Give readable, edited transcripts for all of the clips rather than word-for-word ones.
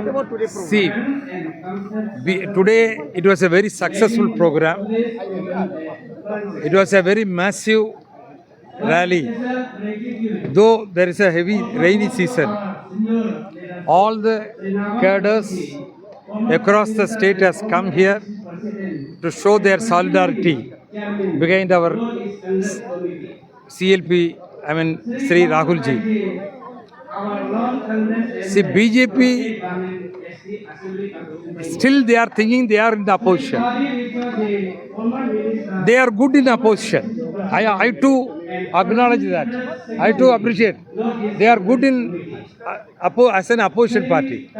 What about today program? See, today it was a very successful program. It was a very massive rally. Though there is a heavy rainy season, all the cadres across the state has come here to show their solidarity behind our CLP, Sri Rahul ji. See, BJP, still they are thinking they are in the opposition. They are good in opposition. I too acknowledge that. I too appreciate. They are good in as an opposition party.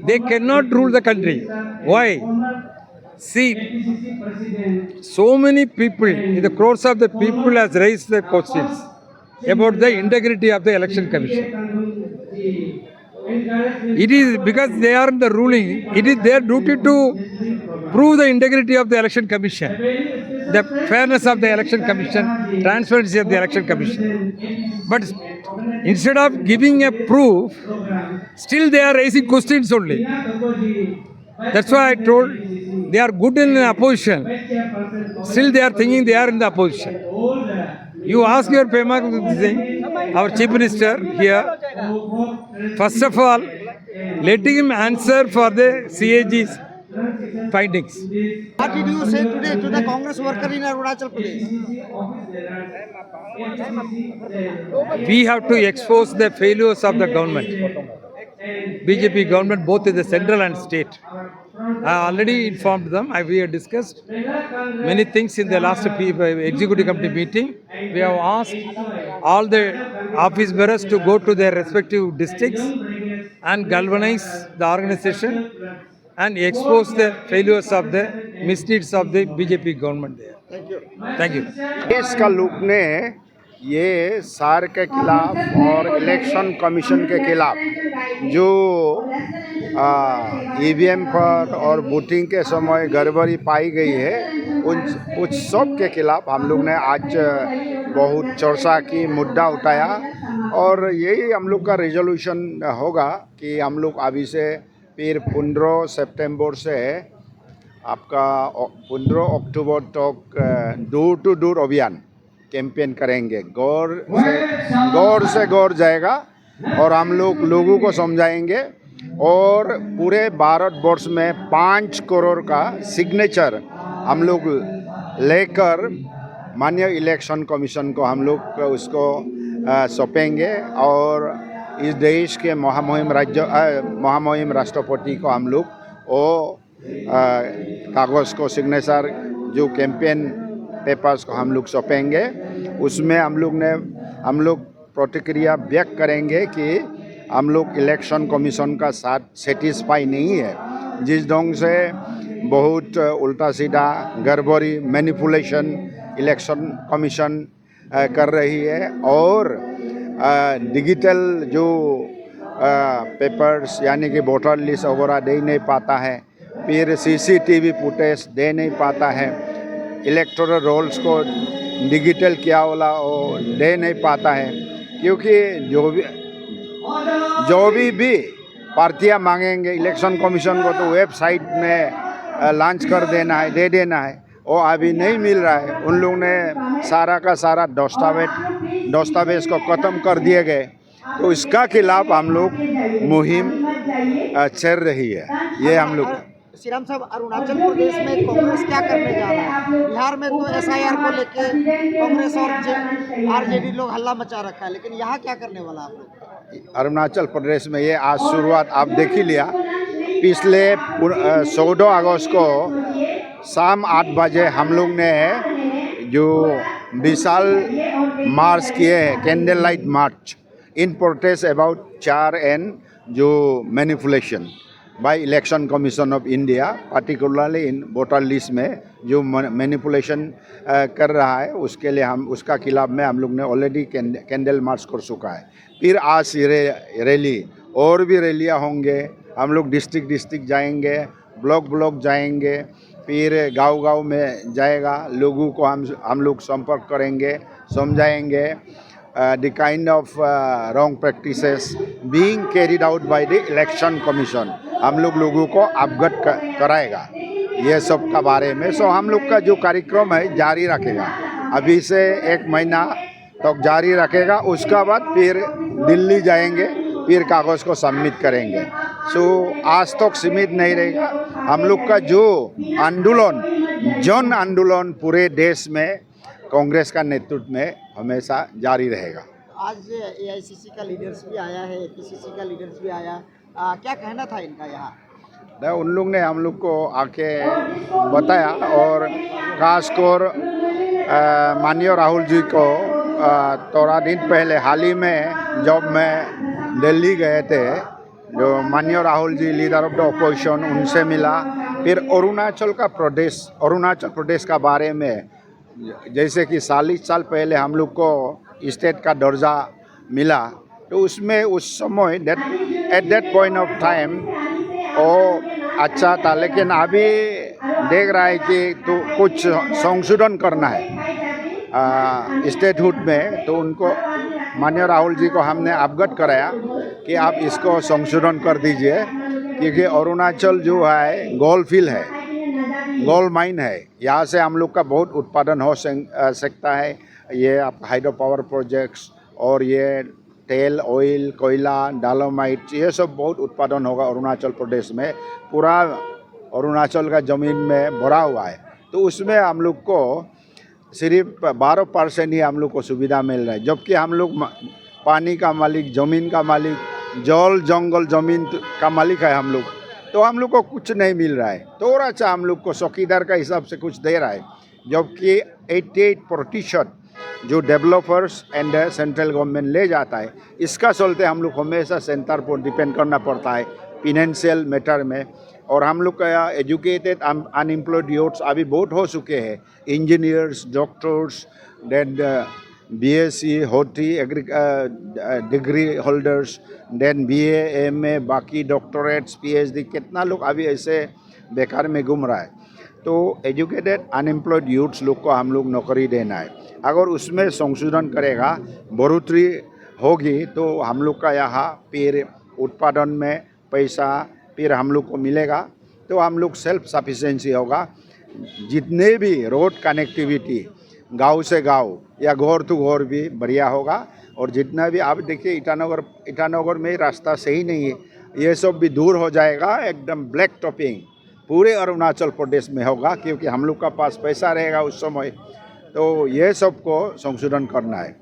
They cannot rule the country. Why? See, so many people, in the crores of the people has raised the questions about the integrity of the election commission. It is because they are in the ruling, it is their duty to prove the integrity of the election commission, the fairness of the election commission, transparency of the election commission. But instead of giving a proof, still they are raising questions only. That's why I told they are good in opposition. Still they are thinking they are in the opposition. You ask your Pema Singh, our Chief Minister here, first of all, letting him answer for the CAG's findings. What did you say today to the Congress worker in Arunachal Pradesh? We have to expose the failures of the government, BJP government, both in the central and state. I already informed them. We have discussed many things in the last executive committee meeting. We have asked all the office bearers to go to their respective districts and galvanize the organization and expose the failures of the misdeeds of the BJP government there. Thank you. देश का लोग ने ये सार के खिलाफ और election commission के खिलाफ जो ईवीएम पर और वोटिंग के समय गड़बड़ी पाई गई है उन सब के खिलाफ हम लोग ने आज बहुत चर्चा की, मुद्दा उठाया और यही हम लोग का रिजोल्यूशन होगा कि हम लोग अभी से फिर 15 सितंबर से आपका 15 अक्टूबर तक डोर टू डोर अभियान कैंपेन करेंगे। गौर से गौर जाएगा और हम लोग लोगों को समझाएंगे और पूरे भारतवर्ष में 5 करोड़ का सिग्नेचर हम लोग लेकर माननीय इलेक्शन कमीशन को हम लोग उसको सौंपेंगे और इस देश के महामहिम राष्ट्रपति को हम लोग वो कागज़ को सिग्नेचर जो कैंपेन पेपर्स को हम लोग सौंपेंगे। उसमें हम लोग प्रतिक्रिया व्यक्त करेंगे कि हम लोग इलेक्शन कमीशन का साथ सेटिस्फाई नहीं है, जिस ढंग से बहुत उल्टा सीधा गड़बड़ी मैनिपुलेशन इलेक्शन कमीशन कर रही है और डिजिटल जो पेपर्स यानी कि वोटर लिस्ट वगैरह दे नहीं पाता है, फिर सीसीटीवी फुटेज दे नहीं पाता है, इलेक्टोरल रोल्स को डिजिटल क्या वाला वो दे नहीं पाता है, क्योंकि जो भी पार्टियां मांगेंगे इलेक्शन कमीशन को तो वेबसाइट में लॉन्च कर देना है, दे देना है, वो अभी नहीं मिल रहा है। उन लोगों ने सारा का सारा दस्तावेज को ख़त्म कर दिए गए, तो इसका खिलाफ हम लोग मुहिम चल रही है। ये हम लोग श्रीराम साहब, अरुणाचल प्रदेश में कांग्रेस क्या करने जा रहा है? बिहार में तो एसआईआर को लेके कांग्रेस और आरजेडी लोग हल्ला मचा रखा है, लेकिन यहाँ क्या करने वाला आप लोग? अरुणाचल प्रदेश में ये आज शुरुआत आप देख ही लिया। पिछले 14 अगस्त को शाम 8 बजे हम लोग ने जो विशाल मार्च किए हैं, candle light march in protest about चार एंड जो manipulation by election commission of India, particularly in voter list में जो मैनिपुलेशन कर रहा है, उसके लिए उसका खिलाफ में हम लोग ने ऑलरेडी कैंडल मार्च कर चुका है। फिर आज रैली और भी रैलियाँ होंगे, हम लोग डिस्ट्रिक्ट जाएंगे, ब्लॉक जाएंगे, फिर गांव में जाएगा, लोगों को हम लोग संपर्क करेंगे, समझाएंगे the kind of wrong practices being carried out by the election commission. हम लोगों को अवगत कराएगा ये सब का बारे में। सो हम लोग का जो कार्यक्रम है जारी रखेगा, अभी से 1 महीना तक जारी रखेगा। उसका बाद फिर दिल्ली जाएंगे, फिर कागज़ को सबमिट करेंगे। सो आज तक सीमित नहीं रहेगा। हम लोग का जो आंदोलन, जन आंदोलन पूरे देश में कांग्रेस का नेतृत्व में हमेशा जारी रहेगा। आज एआईसीसी का लीडर्स भी आया है, पीसीसी का लीडर्स भी आया, क्या कहना था इनका यहाँ? उन लोग ने हम लोग को आके बताया और खासकर माननीय राहुल जी को थोड़ा दिन पहले हाल ही में जब मैं दिल्ली गए थे, जो माननीय Rahul ji leader of the opposition, उनसे मिला। फिर अरुणाचल प्रदेश का बारे में, जैसे कि 40 साल पहले हम लोग को स्टेट का दर्जा मिला, तो उसमें उस समय at that point of time वो अच्छा था, लेकिन अभी देख रहा है कि तो कुछ संशोधन करना है स्टेटहुड में। तो उनको माननीय राहुल जी को हमने अवगत कराया कि आप इसको संशोधन कर दीजिए, क्योंकि अरुणाचल जो है गोल्ड फील्ड है, गोल्ड माइन है, यहाँ से हम लोग का बहुत उत्पादन हो सकता है। ये आप हाइड्रो पावर प्रोजेक्ट्स और ये तेल, ऑयल, कोयला, डालोमाइट, ये सब बहुत उत्पादन होगा अरुणाचल प्रदेश में। पूरा अरुणाचल का ज़मीन में भरा हुआ है, तो उसमें हम लोग को सिर्फ 12% ही हम लोग को सुविधा मिल रहा है, जबकि हम लोग पानी का मालिक, ज़मीन का मालिक, जल जंगल ज़मीन का मालिक है हम लोग, तो हम लोग को कुछ नहीं मिल रहा है। थोड़ा सा हम लोग को चौकीदार का हिसाब से कुछ दे रहा है, जबकि 88% जो डेवलपर्स एंड सेंट्रल गवर्नमेंट ले जाता है। इसका चलते हम लोग हमेशा सेंटर पर डिपेंड करना पड़ता है फिनेंशियल मैटर में। और हम लोग का एजुकेटेड अनएम्प्लॉयड यूथ्स अभी बहुत हो चुके हैं, इंजीनियर्स, डॉक्टर्स, देन बीएससी, होती degree holders, then BA, MA, बाकी डॉक्टरेट्स, पीएचडी, कितना लोग अभी ऐसे बेकार में घूम रहा है। तो एजुकेटेड अनएम्प्लॉयड यूथ्स लोग को हम लोग नौकरी देना है। अगर उसमें संशोधन करेगा, बढ़ोतरी होगी, तो हम लोग का यहाँ फिर उत्पादन में पैसा फिर हम लोग को मिलेगा, तो हम लोग सेल्फ सफिशिएंसी होगा। जितने भी रोड कनेक्टिविटी गांव से गांव या घर टू घर भी बढ़िया होगा। और जितना भी आप देखिए ईटानगर में रास्ता सही नहीं है, ये सब भी दूर हो जाएगा। एकदम ब्लैक टॉपिंग पूरे अरुणाचल प्रदेश में होगा, क्योंकि हम लोग का पास पैसा रहेगा उस समय। तो ये सब को संशोधन करना है।